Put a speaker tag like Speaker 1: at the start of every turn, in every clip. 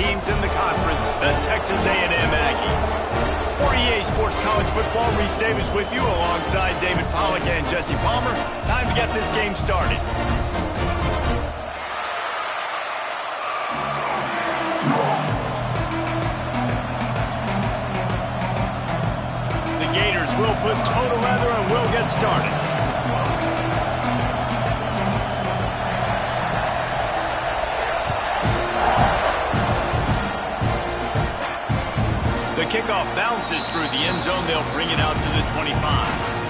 Speaker 1: teams in the conference, the Texas A&M Aggies. For EA Sports College Football, Reese Davis with you alongside David Pollack and Jesse Palmer. Time to get this game started. The Gators will put total leather and will get started. The kickoff bounces through the end zone. They'll bring it out to the 25.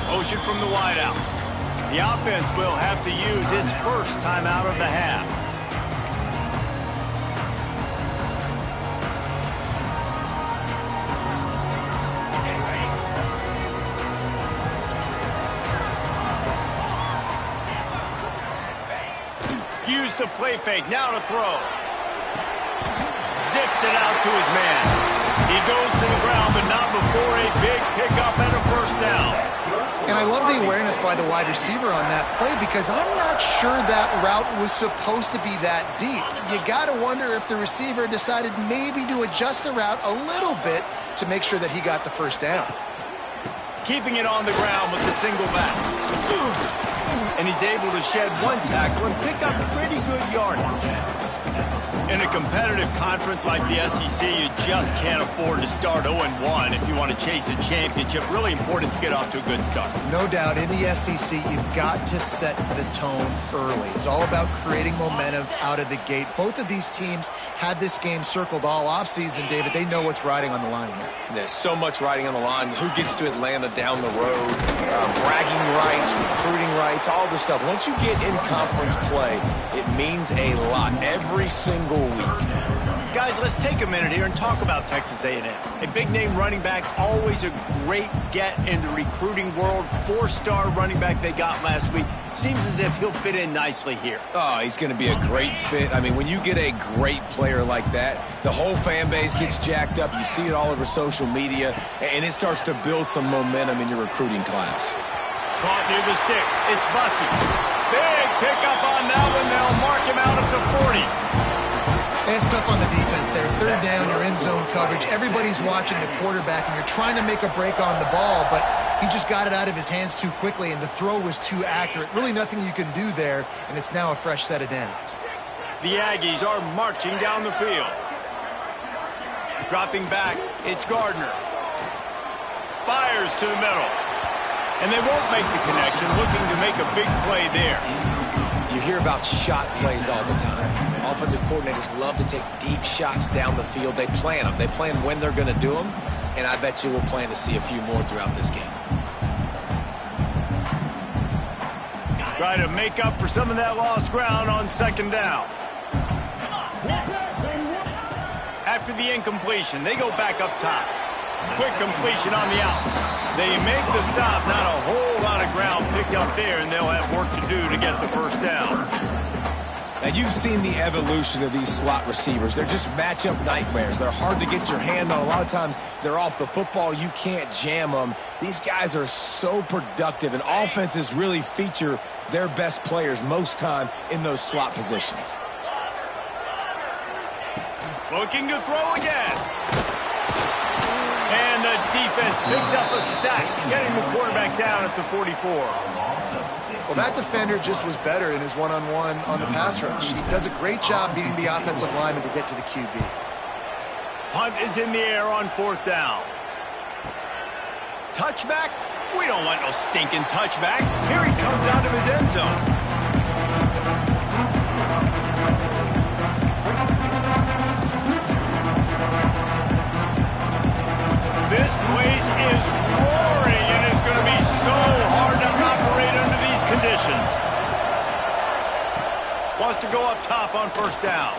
Speaker 1: Motion from the wideout. The offense will have to use its first timeout of the half. Use the play fake, now to throw. Zips it out to his man. He goes to the ground, but not before a big pickup and a first down.
Speaker 2: And I love the awareness by the wide receiver on that play because I'm not sure that route was supposed to be that deep. You got to wonder if the receiver decided maybe to adjust the route a little bit to make sure that he got the first down.
Speaker 1: Keeping it on the ground with the single back. And he's able to shed one tackle and pick up pretty good yardage. In a competitive conference like the SEC, you just can't afford to start 0-1 if you want to chase a championship. Really important to get off to a good start.
Speaker 2: No doubt, in the SEC, you've got to set the tone early. It's all about creating momentum out of the gate. Both of these teams had this game circled all offseason, David. They know what's riding on the line here.
Speaker 3: There's so much riding on the line. Who gets to Atlanta down the road? Bragging rights, recruiting rights, all this stuff. Once you get in conference play, it means a lot every single week.
Speaker 1: Guys, let's take a minute here and talk about Texas A&M. A big-name running back, always a great get in the recruiting world. 4-star running back they got last week. Seems as if he'll fit in nicely here.
Speaker 3: Oh, he's going to be a great fit. I mean, when you get a great player like that, the whole fan base gets jacked up. You see it all over social media, and it starts to build some momentum in your recruiting class.
Speaker 1: Caught near the sticks. It's Bussey. Big pickup on that one. They'll mark him out at the 40.
Speaker 2: It's tough on the defense there. Third down, you're in zone coverage. Everybody's watching the quarterback, and you're trying to make a break on the ball, but he just got it out of his hands too quickly, and the throw was too accurate. Really nothing you can do there, and it's now a fresh set of downs.
Speaker 1: The Aggies are marching down the field. Dropping back, it's Gardner. Fires to the middle. And they won't make the connection, looking to make a big play there.
Speaker 3: You hear about shot plays all the time. Offensive coordinators love to take deep shots down the field. They plan them. They plan when they're going to do them, and I bet you we'll plan to see a few more throughout this game.
Speaker 1: Try to make up for some of that lost ground on second down. After the incompletion, they go back up top. Quick completion on the out. They make the stop. Not a whole lot of ground picked up there, and they'll have work to do to get the first down.
Speaker 3: Now, you've seen the evolution of these slot receivers. They're just matchup nightmares. They're hard to get your hand on. A lot of times, they're off the football. You can't jam them. These guys are so productive, and offenses really feature their best players most time in those slot positions.
Speaker 1: Looking to throw again. And the defense picks up a sack, getting the quarterback down at the 44.
Speaker 2: Well, that defender just was better in his one-on-one on the pass rush. He does a great job beating the offensive lineman to get to the QB.
Speaker 1: Punt is in the air on fourth down. Touchback? We don't want no stinking touchback. Here he comes out of his end zone. This place is roaring, and it's going to be so hard to operate under these conditions. Wants to go up top on first down.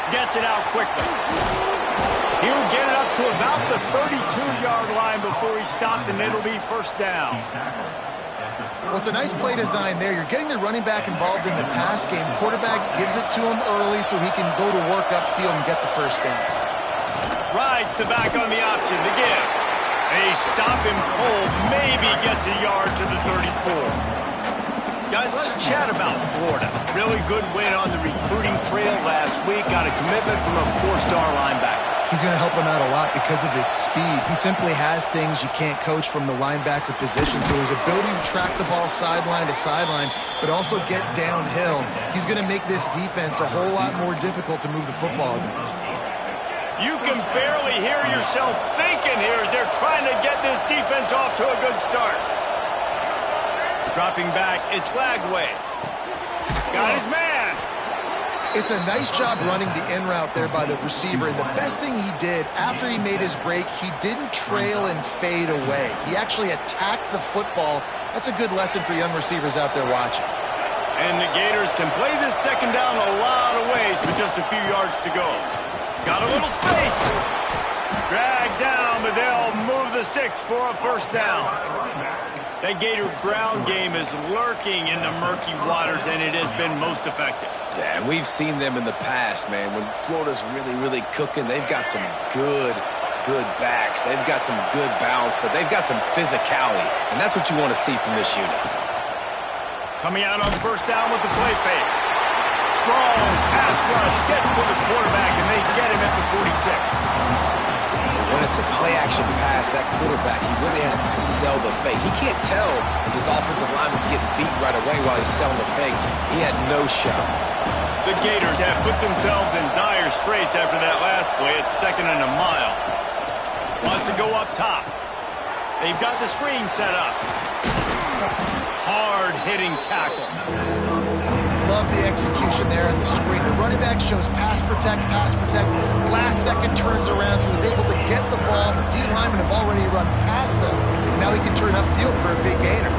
Speaker 1: Gets it out quickly. He'll get it up to about the 32-yard line before he he stopped, and it'll be first down.
Speaker 2: Well, it's a nice play design there. You're getting the running back involved in the pass game. Quarterback gives it to him early so he can go to work upfield and get the first down.
Speaker 1: Rides the back on the option to give. A stop him cold, maybe gets a yard to the 34. Guys, let's chat about Florida. Really good win on the recruiting trail last week. Got a commitment from a 4-star linebacker.
Speaker 2: He's going to help him out a lot because of his speed. He simply has things you can't coach from the linebacker position. So his ability to track the ball sideline to sideline, but also get downhill, he's going to make this defense a whole lot more difficult to move the football against.
Speaker 1: You can barely hear yourself thinking here as they're trying to get this defense off to a good start. Dropping back, it's Lagway. Got his man.
Speaker 2: It's a nice job running the in route there by the receiver, and the best thing he did after he made his break, he didn't trail and fade away. He actually attacked the football. That's a good lesson for young receivers out there watching.
Speaker 1: And the Gators can play this second down a lot of ways with just a few yards to go. Got a little space. Dragged down, but they'll move the sticks for a first down. That Gator ground game is lurking in the murky waters, and it has been most effective.
Speaker 3: Yeah, and we've seen them in the past, man. When Florida's really, really cooking, they've got some good backs. They've got some good balance, but they've got some physicality, and that's what you want to see from this unit.
Speaker 1: Coming out on first down with the play fake. Strong pass rush gets to the quarterback, and they get him at the 46.
Speaker 3: When it's a play-action pass, that quarterback, he really has to sell the fake. He can't tell if his offensive lineman's getting beat right away while he's selling the fake. He had no shot.
Speaker 1: The Gators have put themselves in dire straits after that last play. It's 2nd and a mile. Wants to go up top. They've got the screen set up. Hard-hitting tackle.
Speaker 2: Love the execution there in the screen. The running back shows pass protect. Last second turns around, so he's able to get the ball. The D linemen have already run past him. Now he can turn upfield for a big gainer.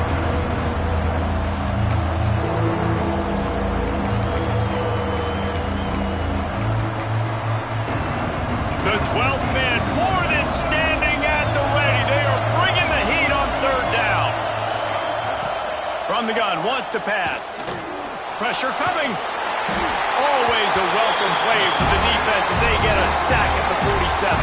Speaker 1: The 12th man more than standing at the ready. They are bringing the heat on third down. From the gun, wants to pass. Pressure coming. Always a welcome play for the defense as they get a sack at the 47.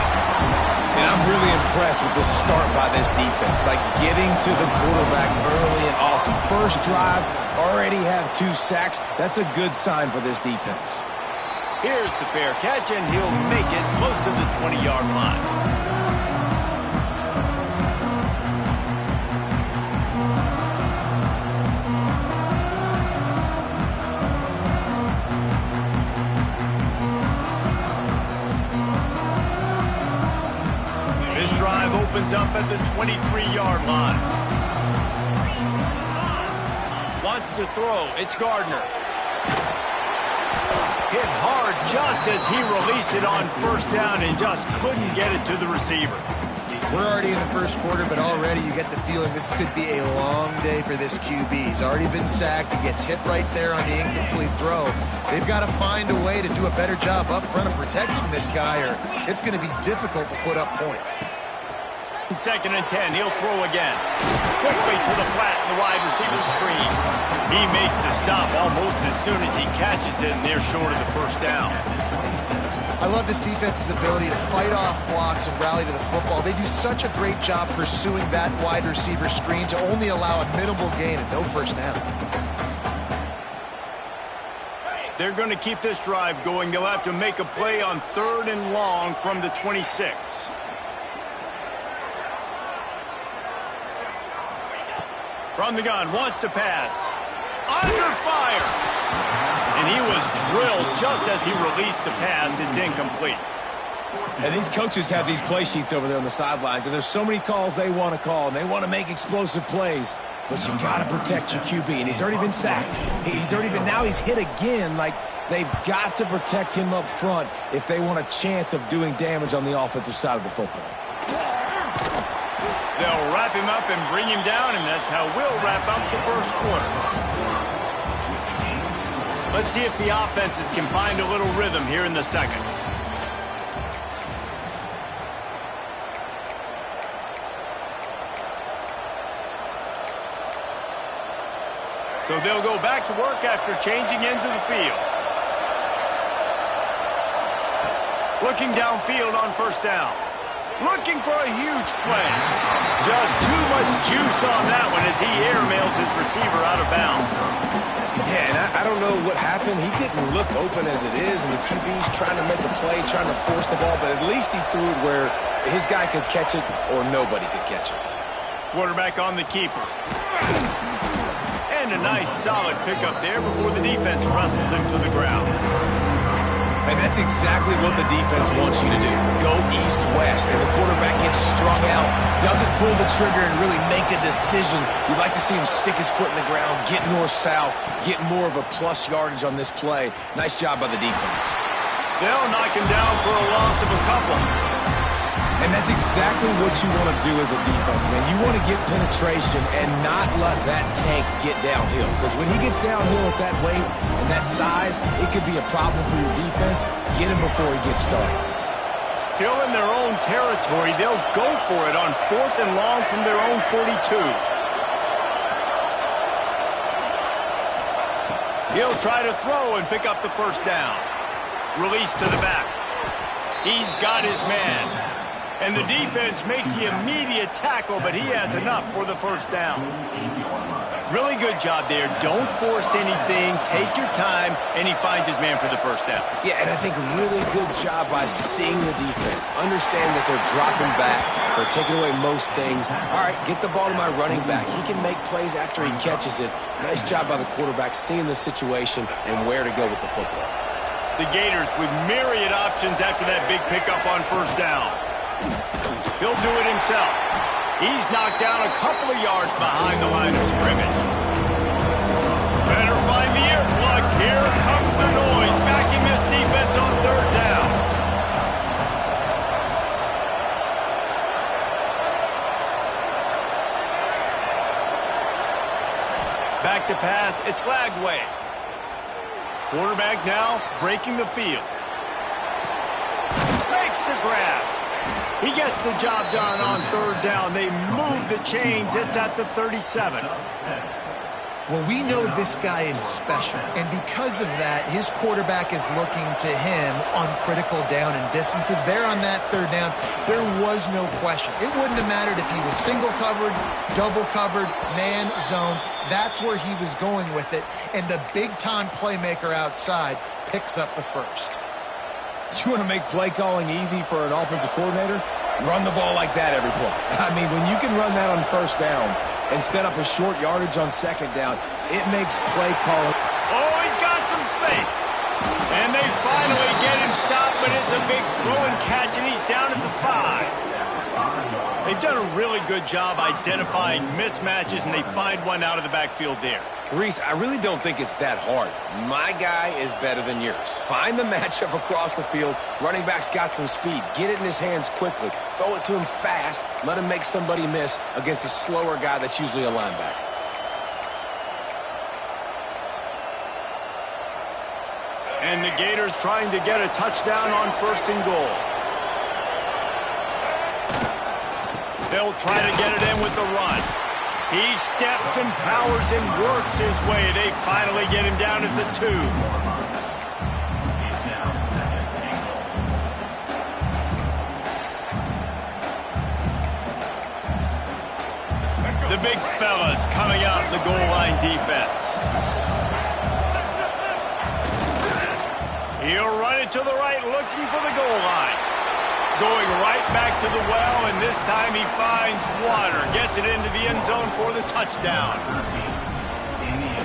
Speaker 3: And I'm really impressed with the start by this defense. Like getting to the quarterback early and often. First drive, already have 2 sacks. That's a good sign for this defense.
Speaker 1: Here's the fair catch, and he'll make it close to the 20-yard line. Drive opens up at the 23-yard line. Wants to throw. It's Gardner. Hit hard just as he released it on first down and just couldn't get it to the receiver.
Speaker 2: We're already in the first quarter, but already you get the feeling this could be a long day for this QB. He's already been sacked. He gets hit right there on the incomplete throw. They've got to find a way to do a better job up front of protecting this guy, or it's going to be difficult to put up points.
Speaker 1: 2nd and 10, he'll throw again. Quickly to the flat in the wide receiver screen. He makes the stop almost as soon as he catches it, and they're short of the first down.
Speaker 2: I love this defense's ability to fight off blocks and rally to the football. They do such a great job pursuing that wide receiver screen to only allow a minimal gain and no first down.
Speaker 1: They're going to keep this drive going. They'll have to make a play on 3rd and long from the 26. From the gun, wants to pass. Under fire. And he was drilled just as he released the pass. It's incomplete.
Speaker 3: And these coaches have these play sheets over there on the sidelines, and there's so many calls they want to call, and they want to make explosive plays. But you got to protect your QB, and he's already been sacked. Now he's hit again. Like, they've got to protect him up front if they want a chance of doing damage on the offensive side of the football.
Speaker 1: They'll wrap him up and bring him down, and that's how we'll wrap up the first quarter. Let's see if the offenses can find a little rhythm here in the second. So they'll go back to work after changing into the field. Looking downfield on first down. Looking for a huge play. Just too much juice on that one as he airmails his receiver out of bounds.
Speaker 3: Yeah, and I don't know what happened. He didn't look open as it is, and the QB's trying to make a play, trying to force the ball, but at least he threw it where his guy could catch it or nobody could catch it.
Speaker 1: Quarterback on the keeper. And a nice solid pickup there before the defense wrestles him to the ground.
Speaker 3: And that's exactly what the defense wants you to do. Go east-west, and the quarterback gets strung out, doesn't pull the trigger and really make a decision. You'd like to see him stick his foot in the ground, get north-south, get more of a plus yardage on this play. Nice job by the defense.
Speaker 1: They'll knock him down for a loss of a couple.
Speaker 3: And that's exactly what you want to do as a defense, man. You want to get penetration and not let that tank get downhill. Because when he gets downhill at that weight and that size, it could be a problem for your defense. Get him before he gets started.
Speaker 1: Still in their own territory, they'll go for it on 4th and long from their own 42. He'll try to throw and pick up the first down. Release to the back. He's got his man. And the defense makes the immediate tackle, but he has enough for the first down. Really good job there. Don't force anything. Take your time, and he finds his man for the first down.
Speaker 3: Yeah, and I think really good job by seeing the defense. Understand that they're dropping back. They're taking away most things. All right, get the ball to my running back. He can make plays after he catches it. Nice job by the quarterback seeing the situation and where to go with the football.
Speaker 1: The Gators with myriad options after that big pickup on first down. He'll do it himself. He's knocked down a couple of yards behind the line of scrimmage. Better find the air plugs. Here comes the noise, backing this defense on third down. Back to pass, it's Lagway. Quarterback now breaking the field. Makes the grab. He gets the job done on third down. They move the chains. It's at the 37.
Speaker 2: Well, we know this guy is special, and because of that, his quarterback is looking to him on critical down and distances. There on that third down, there was no question. It wouldn't have mattered if he was single covered, double covered, man, zone. That's where he was going with it, and the big-time playmaker outside picks up the first.
Speaker 3: You want to make play calling easy for an offensive coordinator? Run the ball like that every play. I mean, when you can run that on first down and set up a short yardage on second down, it makes play calling.
Speaker 1: Oh, he's got some space. And they finally get him stopped, but it's a big throw and catch, and he's down at the 5. They've done a really good job identifying mismatches, and they find one out of the backfield there.
Speaker 3: Reese, I really don't think it's that hard. My guy is better than yours. Find the matchup across the field. Running back's got some speed. Get it in his hands quickly. Throw it to him fast. Let him make somebody miss against a slower guy that's usually a linebacker.
Speaker 1: And the Gators trying to get a touchdown on first and goal. They'll try to get it in with the run. He steps and powers and works his way. They finally get him down at the 2. The big fellas coming out in the goal line defense. He'll run it to the right, looking for the goal line. Going right back to the well, and this time he finds water. Gets it into the end zone for the touchdown.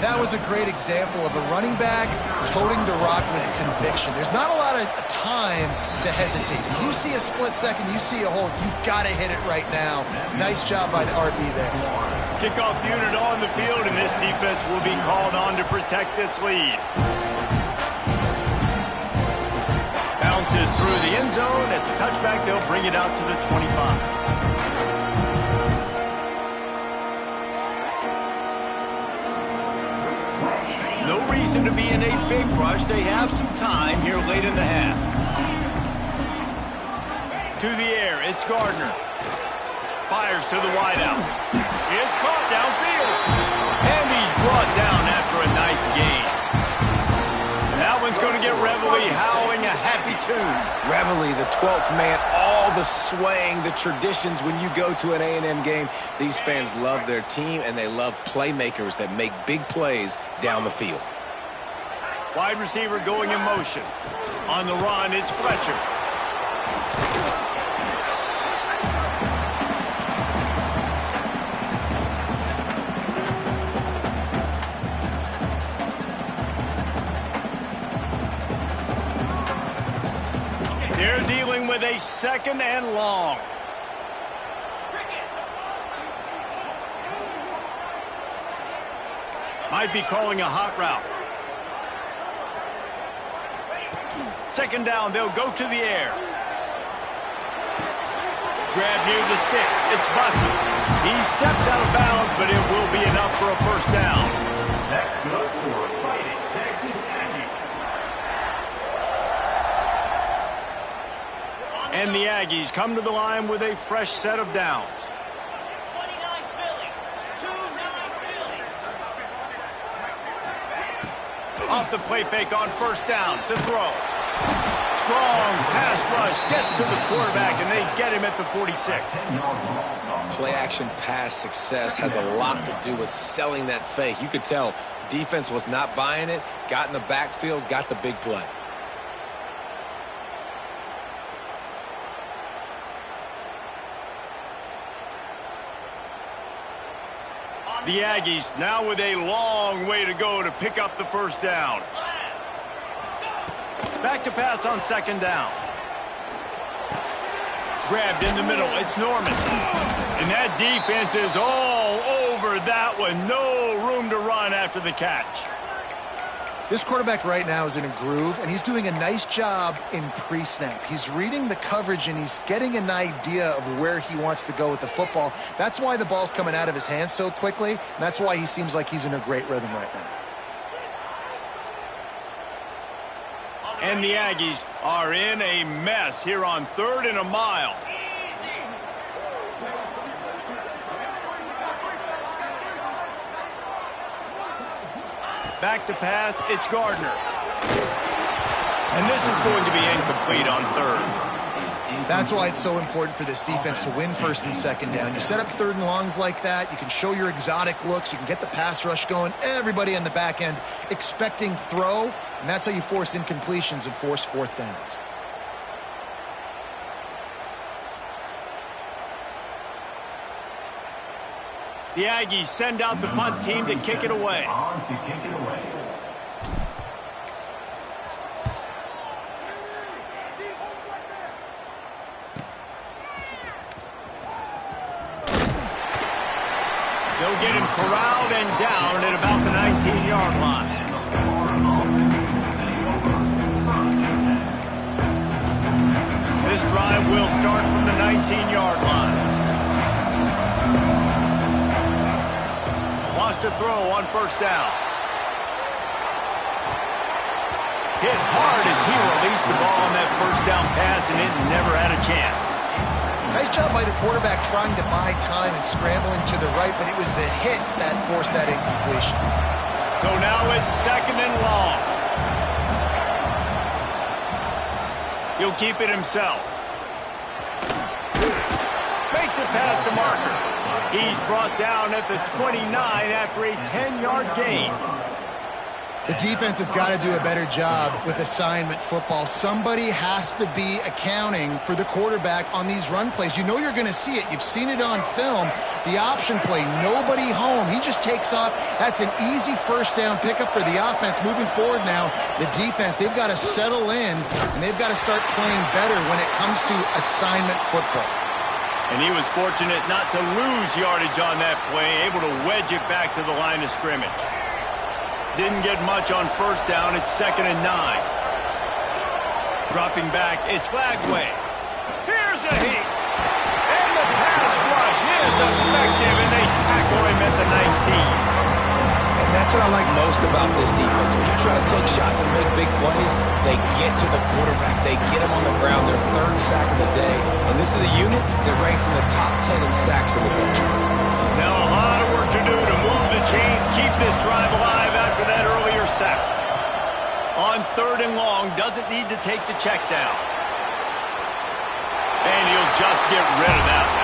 Speaker 2: That was a great example of a running back toting the rock with conviction. There's not a lot of time to hesitate. If you see a split second, you see a hole, you've got to hit it right now. Nice job by the RB there.
Speaker 1: Kickoff unit on the field, and this defense will be called on to protect this lead. Bounces through the end zone. It's a touchback. They'll bring it out to the 25. No reason to be in a big rush. They have some time here late in the half. To the air, it's Gardner. Fires to the wideout. It's caught downfield. And he's brought down after
Speaker 3: Reveille, the 12th man, all the swaying, the traditions when you go to an A&M game. These fans love their team, and they love playmakers that make big plays down the field.
Speaker 1: Wide receiver going in motion. On the run, it's Fletcher. They're dealing with a 2nd and long. Might be calling a hot route. 2nd down, they'll go to the air. Grab near the sticks. It's Bussey. He steps out of bounds, but it will be enough for a 1st down.
Speaker 4: That's good for Fighting Texas Aggies.
Speaker 1: And the Aggies come to the line with a fresh set of downs.
Speaker 4: 29 Philly. 2-9 Philly.
Speaker 1: Off the play fake on 1st down to throw. Strong pass rush gets to the quarterback, and they get him at the 46.
Speaker 3: Play-action pass success has a lot to do with selling that fake. You could tell defense was not buying it, got in the backfield, got the big play.
Speaker 1: The Aggies now with a long way to go to pick up the 1st down. Back to pass on 2nd down. Grabbed in the middle. It's Norman. And that defense is all over that one. No room to run after the catch.
Speaker 2: This quarterback right now is in a groove, and he's doing a nice job in pre-snap. He's reading the coverage, and he's getting an idea of where he wants to go with the football. That's why the ball's coming out of his hands so quickly, and that's why he seems like he's in a great rhythm right now.
Speaker 1: And the Aggies are in a mess here on 3rd and a mile. Back to pass, it's Gardner. And this is going to be incomplete on 3rd.
Speaker 2: That's why it's so important for this defense to win 1st and 2nd down. You set up 3rd and longs like that, you can show your exotic looks, you can get the pass rush going, everybody on the back end expecting throw, and that's how you force incompletions and force 4th downs.
Speaker 1: The Aggies send out the punt team to kick it away.
Speaker 4: On to kick it away.
Speaker 1: They'll get him corralled and down at about the 19-yard line. This drive will start from the 19-yard line. Lost a throw on 1st down. Hit hard as he released the ball on that 1st down pass, and it never had a chance.
Speaker 2: Nice job by the quarterback trying to buy time and scrambling to the right, but it was the hit that forced that incompletion.
Speaker 1: So now it's 2nd and long. He'll keep it himself. Makes it past the marker. He's brought down at the 29 after a 10-yard gain.
Speaker 2: The defense has got to do a better job with assignment football. Somebody has to be accounting for the quarterback on these run plays. You know you're going to see it. You've seen it on film. The option play, nobody home. He just takes off. That's an easy 1st down pickup for the offense. Moving forward now, the defense, they've got to settle in, and they've got to start playing better when it comes to assignment football.
Speaker 1: And he was fortunate not to lose yardage on that play, able to wedge it back to the line of scrimmage. Didn't get much on 1st down. It's 2nd and 9. Dropping back, it's Lagway. Here's a heat. And the pass rush is effective, and they tackle him at the 19.
Speaker 3: And that's what I like most about this defense. When you try to take shots and make big plays, they get to the quarterback. They get him on the ground. Their 3rd sack of the day. And this is a unit that ranks in the top 10 in sacks in the country.
Speaker 1: Now a lot of work to do to move the chains, keep this drive alive after that earlier sack. On 3rd and long, doesn't need to take the check down. And he'll just get rid of that one.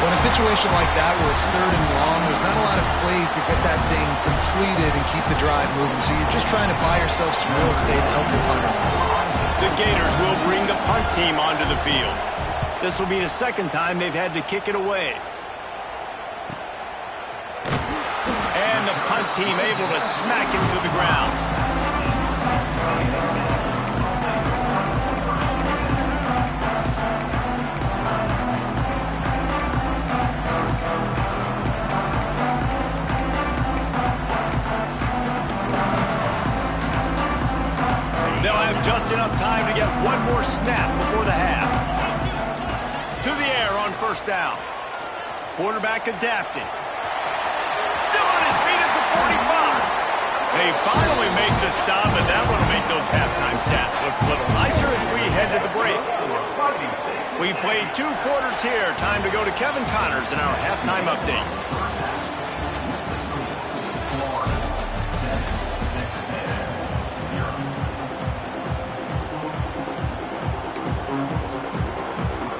Speaker 2: Well, in a situation like that where it's 3rd and long, there's not a lot of plays to get that thing completed and keep the drive moving. So you're just trying to buy yourself some real estate and help your punter.
Speaker 1: The Gators will bring the punt team onto the field. This will be the second time they've had to kick it away. And the punt team able to smack him to the ground. They'll have just enough time to get one more snap before the half. To the air on 1st down. Quarterback adapting. Still on his feet at the 45. They finally make the stop, and that will make those halftime stats look a little nicer as we head to the break. We've played 2 quarters here. Time to go to Kevin Connors in our halftime update.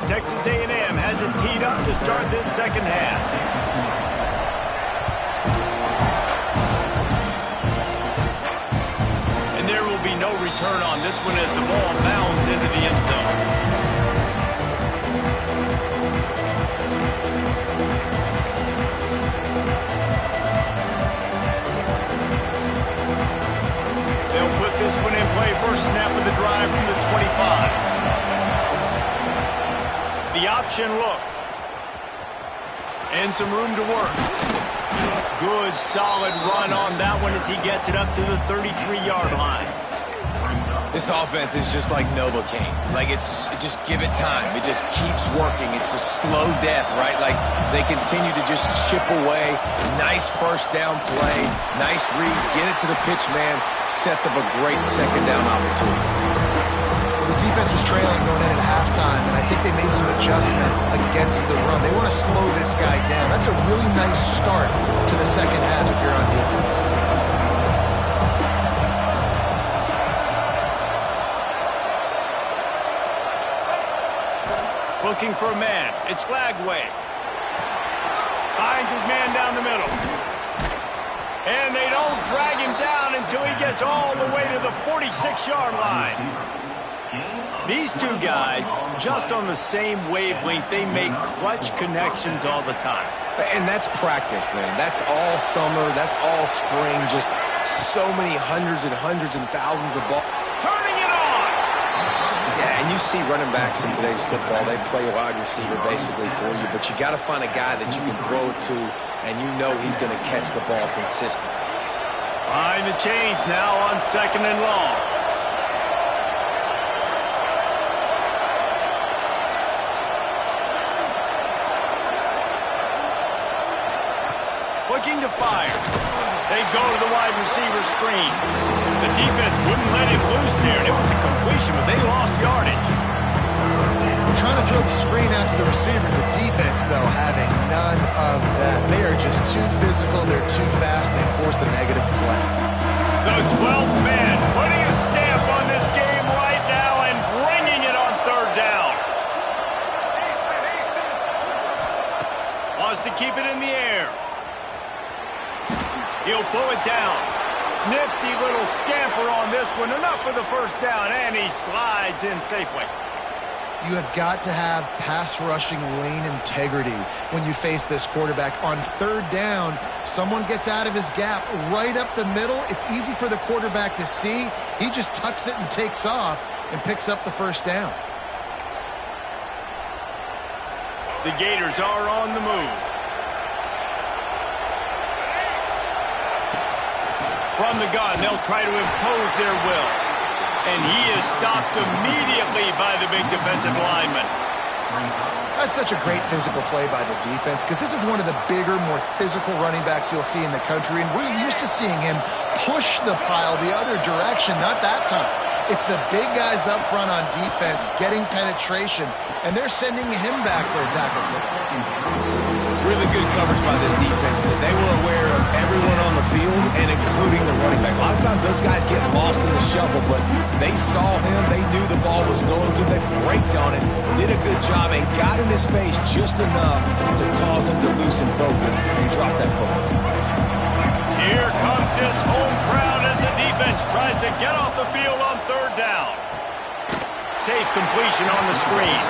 Speaker 1: Texas A&M has it teed up to start this second half. And there will be no return on this one as the ball bounds into the end zone. They'll put this one in play. First snap of the drive from the 25. The option look. And some room to work. Good, solid run on that one as he gets it up to the 33-yard line.
Speaker 3: This offense is just like Novocaine. Like, it just give it time. It just keeps working. It's a slow death, right? Like, they continue to just chip away. Nice first down play. Nice read. Get it to the pitch man. Sets up a great second down opportunity.
Speaker 2: The defense was trailing going in at halftime, and I think they made some adjustments against the run. They want to slow this guy down. That's a really nice start to the second half if you're on defense.
Speaker 1: Looking for a man. It's Lagway. Finds his man down the middle. And they don't drag him down until he gets all the way to the 46-yard line. These two guys, just on the same wavelength, they make clutch connections all the time.
Speaker 3: And that's practice, man. That's all summer. That's all spring. Just so many hundreds and thousands of balls.
Speaker 1: Turning it on!
Speaker 3: Yeah, and you see running backs in today's football, they play a wide receiver basically for you, but you got to find a guy that you can throw it to, and you know he's going to catch the ball consistently.
Speaker 1: Behind the chains now on 2nd and long. Looking to fire. They go to the wide receiver screen. The defense wouldn't let him loose there, and it was a completion, but they lost yardage.
Speaker 2: They're trying to throw the screen out to the receiver. The defense, though, having none of that. They are just too physical. They're too fast. They force a negative play.
Speaker 1: The 12th man putting a stamp on this game right now and bringing it on 3rd down. Wants to keep it in the air. He'll pull it down. Nifty little scamper on this one. Enough for the first down, and he slides in safely.
Speaker 2: You have got to have pass rushing lane integrity when you face this quarterback. On 3rd down, someone gets out of his gap right up the middle. It's easy for the quarterback to see. He just tucks it and takes off and picks up the first down.
Speaker 1: The Gators are on the move. From the gun, they'll try to impose their will. And he is stopped immediately by the big defensive lineman.
Speaker 2: That's such a great physical play by the defense because this is one of the bigger, more physical running backs you'll see in the country. And we're used to seeing him push the pile the other direction, not that time. It's the big guys up front on defense getting penetration, and they're sending him back for a tackle football.
Speaker 3: Really good coverage by this defense. That they were aware of everyone on the field and including the running back. A lot of times those guys get lost in the shuffle, but they saw him. They knew the ball was going to. They braked on it, did a good job, and got in his face just enough to cause him to loosen focus and drop that football.
Speaker 1: Here comes his home crowd as the defense tries to get off the field on third down. Safe completion on the screen.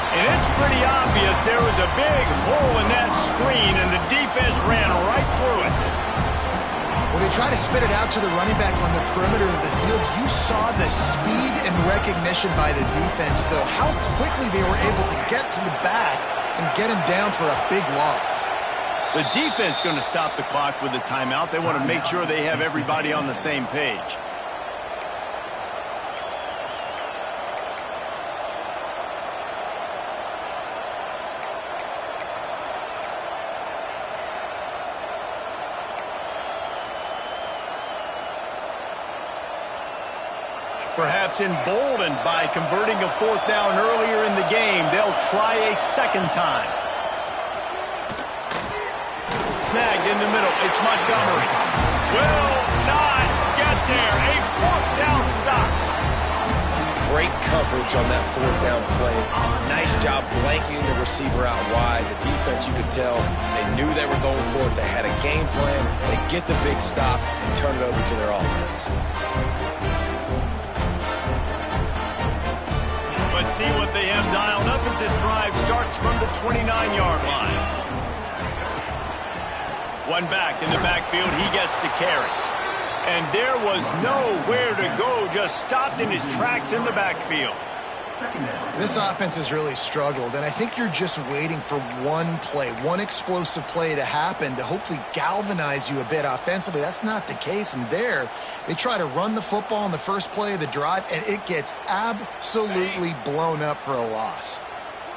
Speaker 1: And it's pretty obvious there was a big hole in that screen, and the defense ran right through it.
Speaker 2: Well, they try to spit it out to the running back on the perimeter of the field. You saw the speed and recognition by the defense, though, how quickly they were able to get to the back and get him down for a big loss.
Speaker 1: The defense going to stop the clock with a timeout. They want to make sure they have everybody on the same page. Perhaps emboldened by converting a fourth down earlier in the game, they'll try a second time. Snagged in the middle. It's Montgomery. Will not get there. A fourth down stop.
Speaker 3: Great coverage on that fourth down play. Nice job blanketing the receiver out wide. The defense, you could tell, they knew they were going for it. They had a game plan. They get the big stop and turn it over to their offense.
Speaker 1: Let's see what they have dialed up as this drive starts from the 29-yard line. One back in the backfield. He gets the carry. And there was nowhere to go, just stopped in his tracks in the backfield.
Speaker 2: This offense has really struggled, and I think you're just waiting for one play, one explosive play to happen to hopefully galvanize you a bit offensively. That's not the case, and there they try to run the football in the first play of the drive, and it gets absolutely blown up for a loss.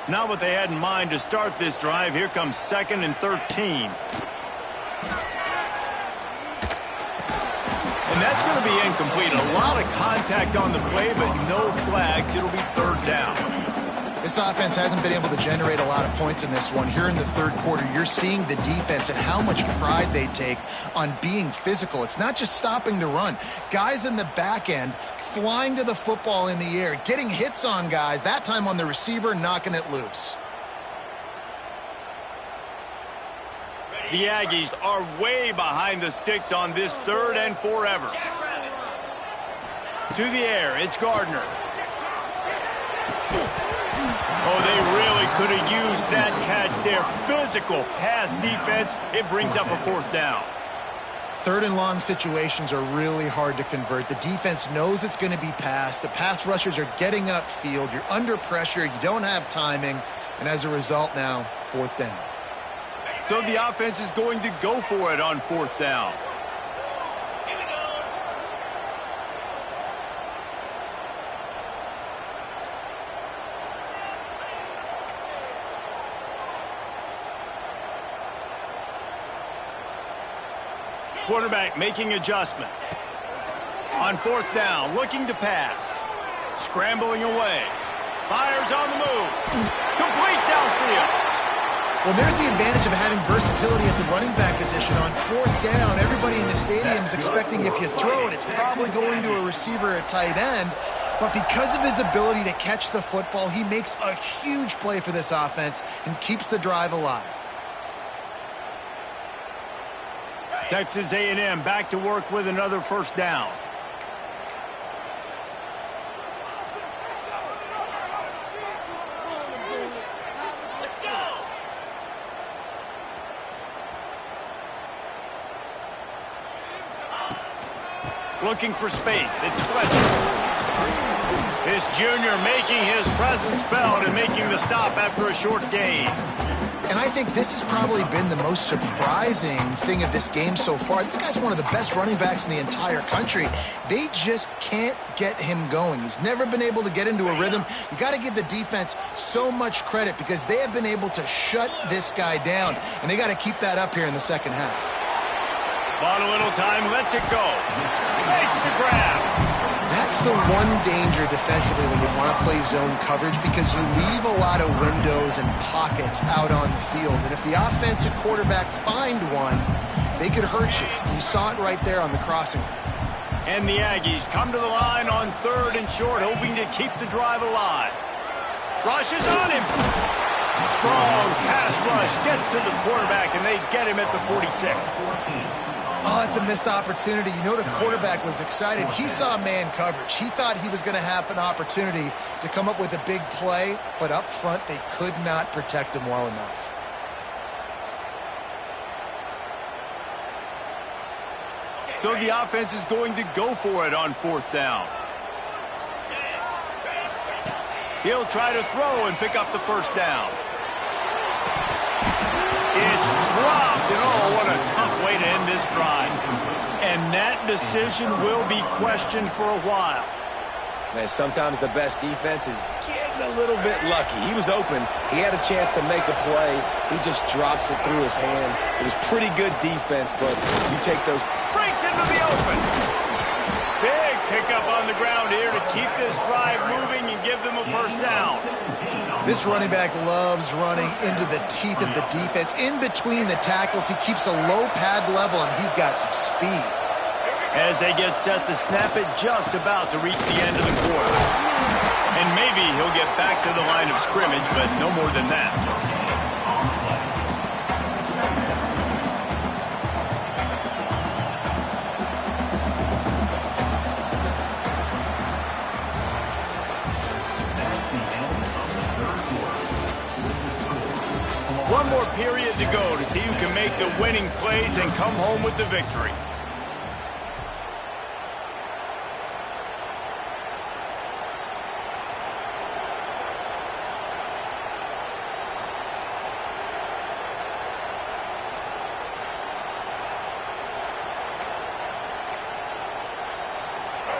Speaker 1: Not what they had in mind to start this drive. Here comes 2nd and 13. And that's going to be incomplete. A lot of contact on the play, but no flags. It'll be third down.
Speaker 2: This offense hasn't been able to generate a lot of points in this one. Here in the third quarter, you're seeing the defense and how much pride they take on being physical. It's not just stopping the run. Guys in the back end flying to the football in the air, getting hits on guys, that time on the receiver, knocking it loose.
Speaker 1: The Aggies are way behind the sticks on this third and forever. To the air, it's Gardner. Oh, they really could have used that catch there. Physical pass defense. It brings up a fourth down.
Speaker 2: Third and long situations are really hard to convert. The defense knows it's going to be passed. The pass rushers are getting upfield. You're under pressure. You don't have timing. And as a result now, fourth down.
Speaker 1: So the offense is going to go for it on fourth down. Quarterback making adjustments. On fourth down, looking to pass. Scrambling away. Fires on the move. Complete downfield.
Speaker 2: Well, there's the advantage of having versatility at the running back position. On fourth down, everybody in the stadium is expecting if you throw it, it's probably going to a receiver at tight end. But because of his ability to catch the football, he makes a huge play for this offense and keeps the drive alive.
Speaker 1: Texas A&M back to work with another first down. Looking for space. It's Fletcher. This junior making his presence felt and making the stop after a short gain.
Speaker 2: And I think this has probably been the most surprising thing of this game so far. This guy's one of the best running backs in the entire country. They just can't get him going. He's never been able to get into a rhythm. You got to give the defense so much credit because they have been able to shut this guy down, and they got to keep that up here in the second half.
Speaker 1: Bought a little time, lets it go. Makes the grab.
Speaker 2: That's the one danger defensively when you want to play zone coverage, because you leave a lot of windows and pockets out on the field. And if the offensive quarterback find one, they could hurt you. You saw it right there on the crossing.
Speaker 1: And the Aggies come to the line on 3rd and short, hoping to keep the drive alive. Rush is on him. Strong pass rush gets to the quarterback, and they get him at the 46.
Speaker 2: Oh, it's a missed opportunity. You know the quarterback was excited. He saw man coverage. He thought he was going to have an opportunity to come up with a big play, but up front they could not protect him well enough.
Speaker 1: So the offense is going to go for it on 4th down. He'll try to throw and pick up the 1st down. It's dropped, and oh, what a tough way to end this drive. And that decision will be questioned for a while.
Speaker 3: Man, sometimes the best defense is getting a little bit lucky. He was open. He had a chance to make a play. He just drops it through his hand. It was pretty good defense, but you take those.
Speaker 1: Breaks into the open. Big pickup on the ground here to keep this drive moving and give them a 1st down.
Speaker 2: This running back loves running into the teeth of the defense. In between the tackles, he keeps a low pad level, and he's got some speed.
Speaker 1: As they get set to snap it, just about to reach the end of the quarter. And maybe he'll get back to the line of scrimmage, but no more than that. One more period to go to see who can make the winning plays and come home with the victory.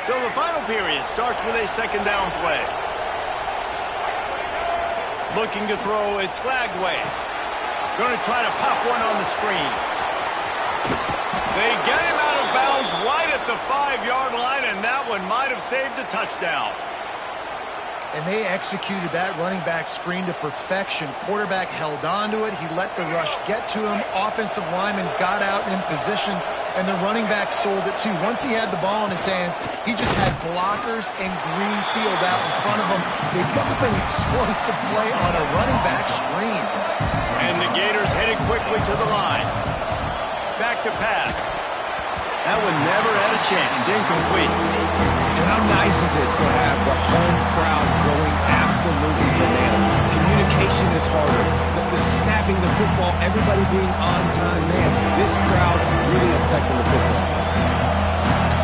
Speaker 1: So the final period starts with a 2nd down play. Looking to throw, it's Lagway. Going to try to pop one on the screen. They get him out of bounds right at the 5-yard line, and that one might have saved a touchdown.
Speaker 2: And they executed that running back screen to perfection. Quarterback held on to it. He let the rush get to him. Offensive lineman got out in position, and the running back sold it too. Once he had the ball in his hands, he just had blockers and green field out in front of him. They pick up an explosive play on a running back screen.
Speaker 1: And the Gators headed quickly to the line. Back to pass. That one never had a chance. Incomplete.
Speaker 3: And how nice is it to have the home crowd going absolutely bananas? Communication is harder. The snapping the football, everybody being on time. Man, this crowd really affecting the football game.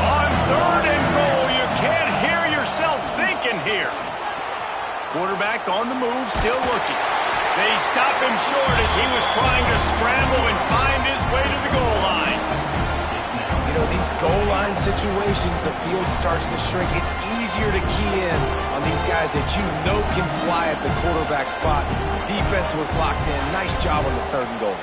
Speaker 1: On 3rd and goal, you can't hear yourself thinking here. Quarterback on the move, still looking. They stop him short as he was trying to scramble and find his way to the goal line.
Speaker 3: You know, these goal line situations, the field starts to shrink. It's easier to key in on these guys that you know can fly at the quarterback spot. Defense was locked in. Nice job on the 3rd and goal.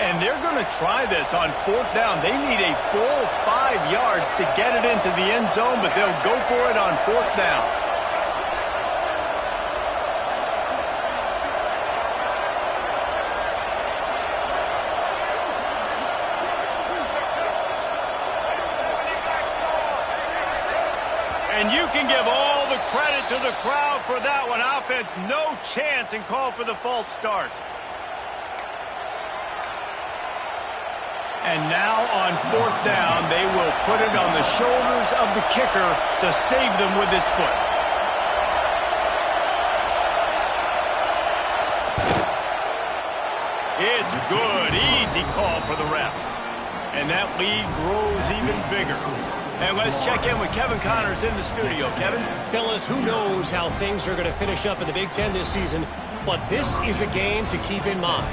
Speaker 1: And they're going to try this on 4th down. They need a full 5 yards to get it into the end zone, but they'll go for it on 4th down. And you can give all the credit to the crowd for that one. Offense, no chance, and call for the false start. And now on 4th down, they will put it on the shoulders of the kicker to save them with his foot. It's good. Easy call for the refs. And that lead grows even bigger. And let's check in with Kevin Connors in the studio. Kevin?
Speaker 5: Fellas, who knows how things are going to finish up in the Big Ten this season, but this is a game to keep in mind.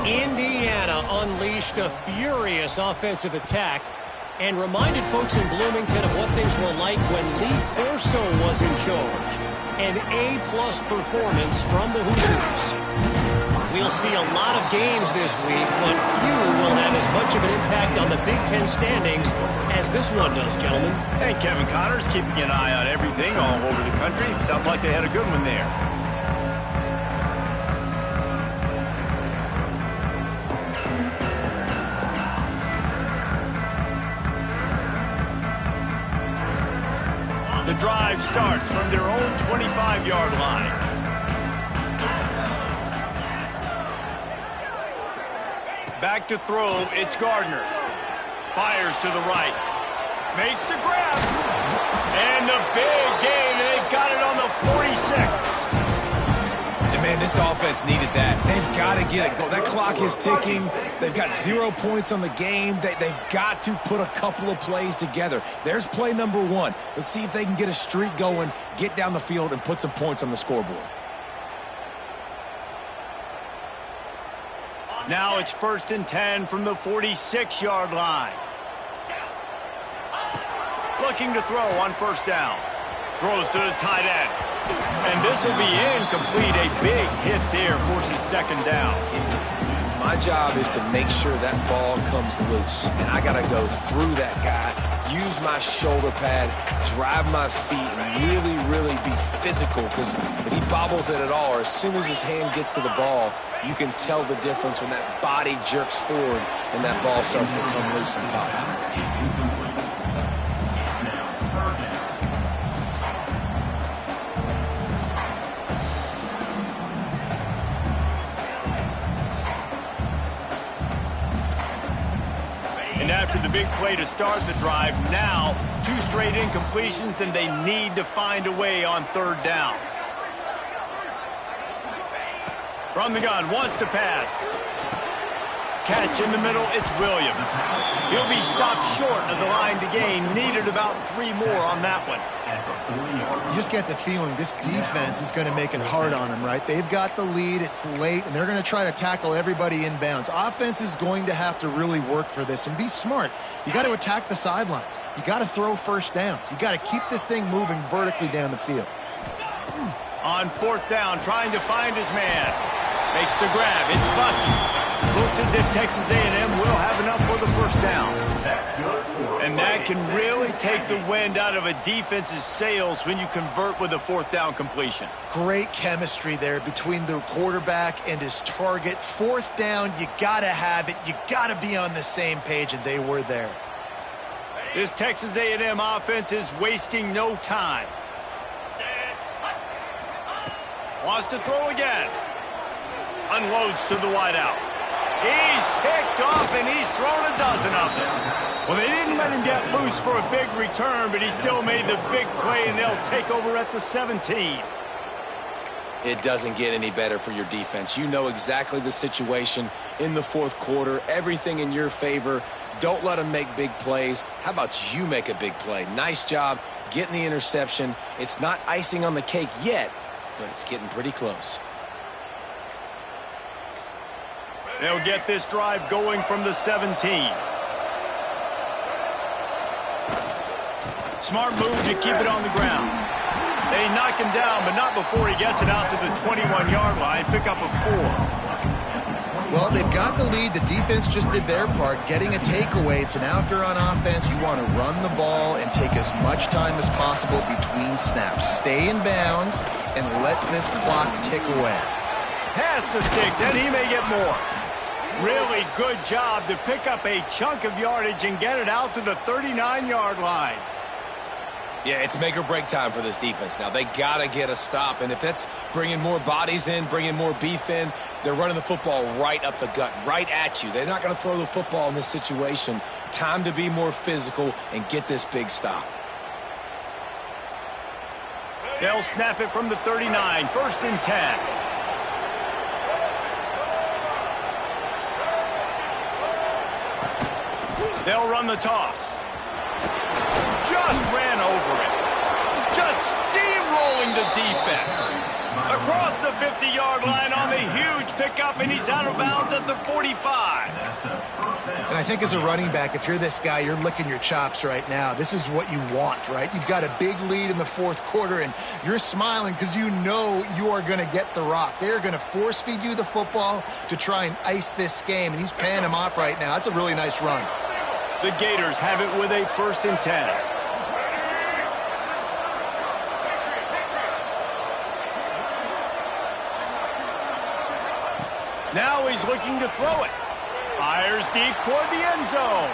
Speaker 5: Indiana unleashed a furious offensive attack and reminded folks in Bloomington of what things were like when Lee Corso was in charge. An A-plus performance from the Hoosiers. We'll see a lot of games this week, but few will have as much of an impact on the Big Ten standings as this one does, gentlemen.
Speaker 1: And Kevin Connors keeping an eye on everything all over the country. Sounds like they had a good one there. The drive starts from their own 25-yard line. Back to throw, it's Gardner. Fires to the right. Makes the grab. And the big gain, and they've got it on the 46.
Speaker 3: And man, this offense needed that. They've got to get it going. That clock is ticking. They've got 0 points on the game. They've got to put a couple of plays together. There's play number 1. Let's see if they can get a streak going, get down the field, and put some points on the scoreboard.
Speaker 1: Now it's 1st and 10 from the 46-yard line. Looking to throw on 1st down. Throws to the tight end. And this will be incomplete. A big hit there, forces 2nd down.
Speaker 3: My job is to make sure that ball comes loose. And I got to go through that guy, use my shoulder pad, drive my feet, and really, really be physical. Because if he bobbles it at all, or as soon as his hand gets to the ball, you can tell the difference when that body jerks forward and that ball starts to come loose and pop out.
Speaker 1: And after the big play to start the drive, now 2 straight incompletions, and they need to find a way on 3rd down. From the gun, wants to pass. Catch in the middle, it's Williams. He'll be stopped short of the line to gain. Needed about 3 more on that one.
Speaker 2: You just get the feeling this defense is going to make it hard on them, right? They've got the lead, it's late, and they're going to try to tackle everybody inbounds. Offense is going to have to really work for this and be smart. You got to attack the sidelines. You got to throw 1st downs. You got to keep this thing moving vertically down the field.
Speaker 1: On 4th down, trying to find his man. Makes the grab. It's Bussey. Looks as if Texas A&M will have enough for the 1st down. And that can really take the wind out of a defense's sails when you convert with a 4th down completion.
Speaker 2: Great chemistry there between the quarterback and his target. 4th down, you got to have it. You got to be on the same page, and they were there.
Speaker 1: This Texas A&M offense is wasting no time. Wants to throw again. Unloads to the wideout. He's picked off, and he's thrown a dozen of them. Well, they didn't let him get loose for a big return, but he still made the big play, and they'll take over at the 17.
Speaker 3: It doesn't get any better for your defense. You know exactly the situation in the 4th quarter. Everything in your favor. Don't let them make big plays. How about you make a big play? Nice job getting the interception. It's not icing on the cake yet, but it's getting pretty close.
Speaker 1: They'll get this drive going from the 17. Smart move to keep it on the ground. They knock him down, but not before he gets it out to the 21-yard line. Pick up a 4.
Speaker 2: Well, they've got the lead. The defense just did their part, getting a takeaway. So now if you're on offense, you want to run the ball and take as much time as possible between snaps. Stay in bounds and let this clock tick away.
Speaker 1: Pass the sticks, and he may get more. Really good job to pick up a chunk of yardage and get it out to the 39-yard line.
Speaker 3: Yeah, it's make or break time for this defense now. They got to get a stop, and if that's bringing more bodies in, bringing more beef in, they're running the football right up the gut, right at you. They're not going to throw the football in this situation. Time to be more physical and get this big stop.
Speaker 1: They'll snap it from the 39, 1st and 10. They'll run the toss. Just ran over it. Just steamrolling the defense. Across the 50-yard line on the huge pickup, and he's out of bounds at the 45.
Speaker 2: And I think as a running back, if you're this guy, you're licking your chops right now. This is what you want, right? You've got a big lead in the fourth quarter, and you're smiling because you know you are going to get the rock. They're going to force feed you the football to try and ice this game, and he's paying him off right now. That's a really nice run.
Speaker 1: The Gators have it with a 1st and 10. Now he's looking to throw it. Fires deep toward the end zone.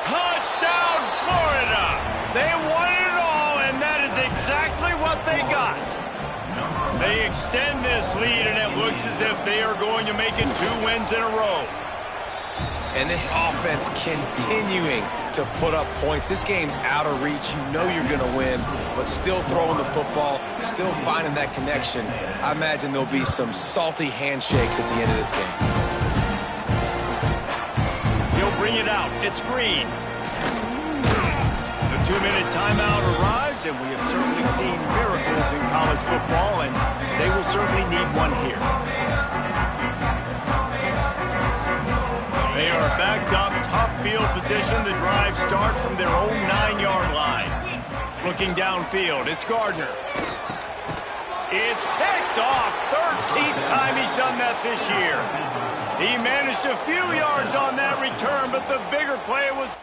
Speaker 1: Touchdown, Florida! They won it all, and that is exactly what they got. They extend this lead, and it looks as if they are going to make it 2 wins in a row.
Speaker 3: And this offense continuing to put up points. This game's out of reach. You know you're going to win, but still throwing the football, still finding that connection. I imagine there'll be some salty handshakes at the end of this game.
Speaker 1: He'll bring it out. It's Green. The 2-minute timeout arrives, and we have certainly seen miracles in college football, and they will certainly need one here. They are backed up, tough field position. The drive starts from their own 9-yard line. Looking downfield, it's Gardner. It's picked off. 13th time he's done that this year. He managed a few yards on that return, but the bigger play was...